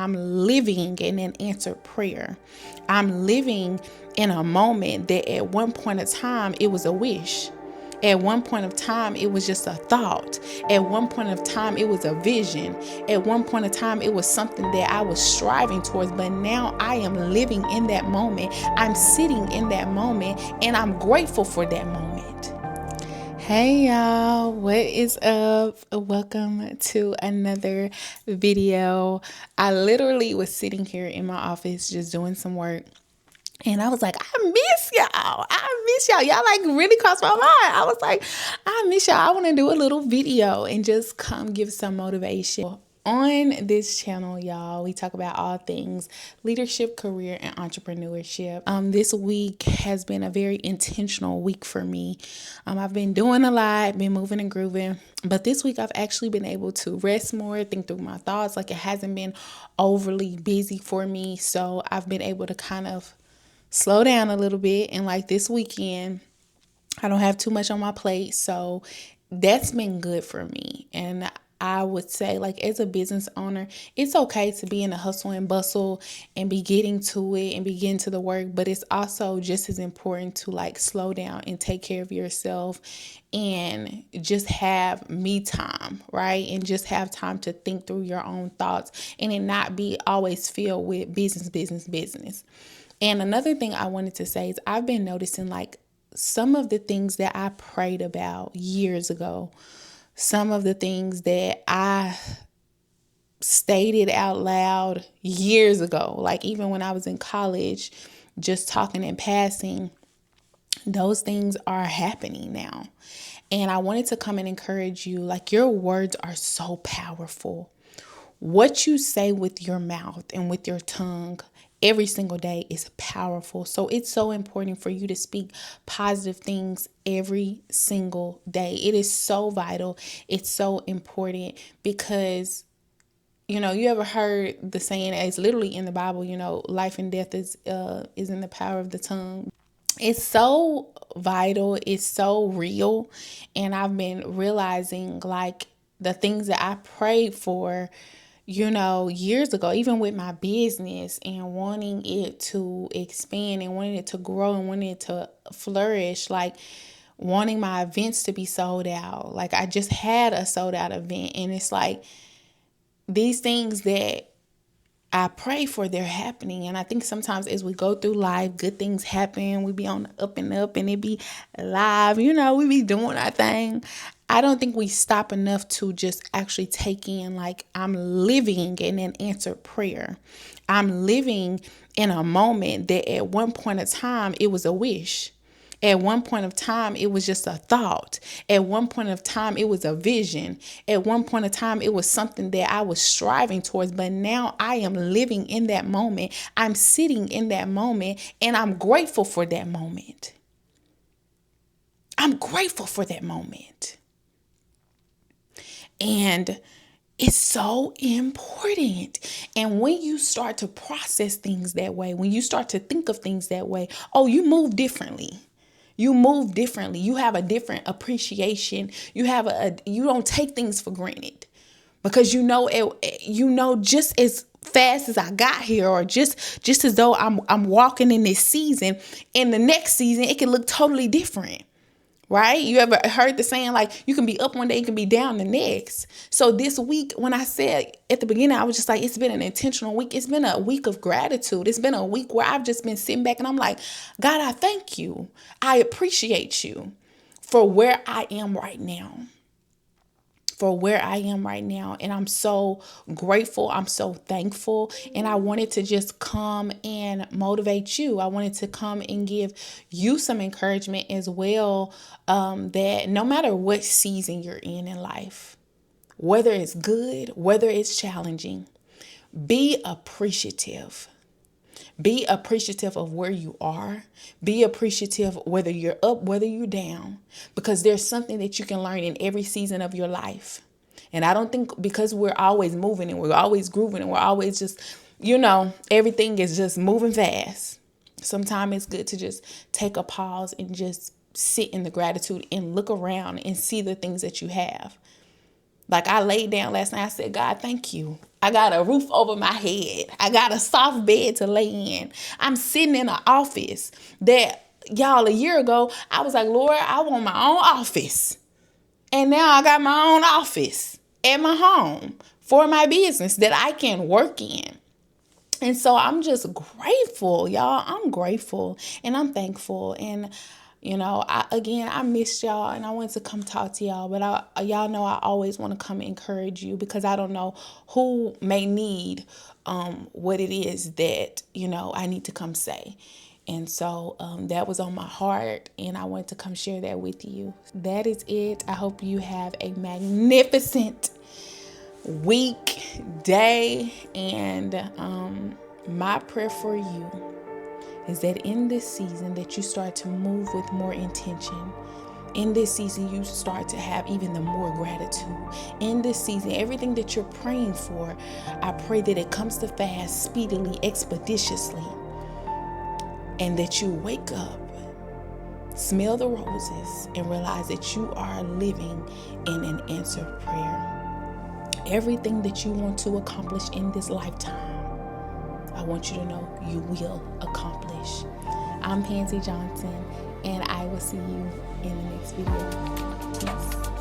I'm living in an answered prayer. I'm living in a moment that at one point of time, it was a wish. At one point of time, it was just a thought. At one point of time, it was a vision. At one point of time, it was something that I was striving towards. But now I am living in that moment. I'm sitting in that moment, and I'm grateful for that moment. Hey y'all, what is up? Welcome to another video. I literally was sitting here in my office just doing some work. And I was like, I miss y'all. Y'all like really crossed my mind. I was like, I miss y'all. I want to do a little video and just come give some motivation. On this channel, y'all, we talk about all things leadership, career, and entrepreneurship. This week has been a very intentional week for me. I've been doing a lot, been moving and grooving, but this week I've actually been able to rest more, think through my thoughts. Like, it hasn't been overly busy for me, so I've been able to kind of slow down a little bit. And like this weekend, I don't have too much on my plate, so that's been good for me. And I would say, like, as a business owner, it's okay to be in the hustle and bustle and be getting to it and be getting to the work, but it's also just as important to like slow down and take care of yourself and just have me time, right? And just have time to think through your own thoughts and it not be always filled with business. And another thing I wanted to say is I've been noticing like some of the things that I prayed about years ago, some of the things that I stated out loud years ago, like even when I was in college, just talking and passing, those things are happening now. And I wanted to come and encourage you, like, your words are so powerful. What you say with your mouth and with your tongue every single day is powerful. So it's so important for you to speak positive things every single day. It is so vital. It's so important because, you ever heard the saying, it's literally in the Bible, life and death is in the power of the tongue. It's so vital. It's so real. And I've been realizing like the things that I prayed for, years ago, even with my business and wanting it to expand and wanting it to grow and wanting it to flourish, like wanting my events to be sold out. Like I just had a sold out event, and it's like these things that I pray for, they're happening. And I think sometimes as we go through life, good things happen. We be on the up and it be live, we be doing our thing. I don't think we stop enough to just actually take in, like, I'm living in an answered prayer. I'm living in a moment that at one point of time, it was a wish. At one point of time, it was just a thought. At one point of time, it was a vision. At one point of time, it was something that I was striving towards. But now I am living in that moment. I'm sitting in that moment, and I'm grateful for that moment. I'm grateful for that moment. And it's so important. And when you start to process things that way, when you start to think of things that way, you move differently. You move differently. You have a different appreciation. You don't take things for granted because just as fast as I got here, or just as though I'm walking in this season, in the next season it can look totally different. Right? You ever heard the saying, like, you can be up one day, you can be down the next. So this week, when I said at the beginning, I was just like, it's been an intentional week. It's been a week of gratitude. It's been a week where I've just been sitting back and I'm like, God, I thank you. I appreciate you for where I am right now. And I'm so grateful. I'm so thankful. And I wanted to just come and motivate you. I wanted to come and give you some encouragement as well, that no matter what season you're in life, whether it's good, whether it's challenging, be appreciative. Be appreciative of where you are. Be appreciative whether you're up, whether you're down, because there's something that you can learn in every season of your life. And I don't think because we're always moving and we're always grooving and we're always just, everything is just moving fast. Sometimes it's good to just take a pause and just sit in the gratitude and look around and see the things that you have. Like, I laid down last night. I said, God, thank you. I got a roof over my head. I got a soft bed to lay in. I'm sitting in an office that, y'all, a year ago, I was like, Lord, I want my own office. And now I got my own office at my home for my business that I can work in. And so I'm just grateful, y'all. I'm grateful and I'm thankful. And, I missed y'all and I wanted to come talk to y'all. But y'all know I always want to come encourage you, because I don't know who may need what it is that, I need to come say. And so that was on my heart, and I wanted to come share that with you. That is it. I hope you have a magnificent week, day, and my prayer for you is that in this season that you start to move with more intention. In this season, you start to have even the more gratitude. In this season, everything that you're praying for, I pray that it comes to pass speedily, expeditiously, and that you wake up, smell the roses, and realize that you are living in an answered prayer. Everything that you want to accomplish in this lifetime, I want you to know you will accomplish. I'm Pansy Johnson, and I will see you in the next video. Peace.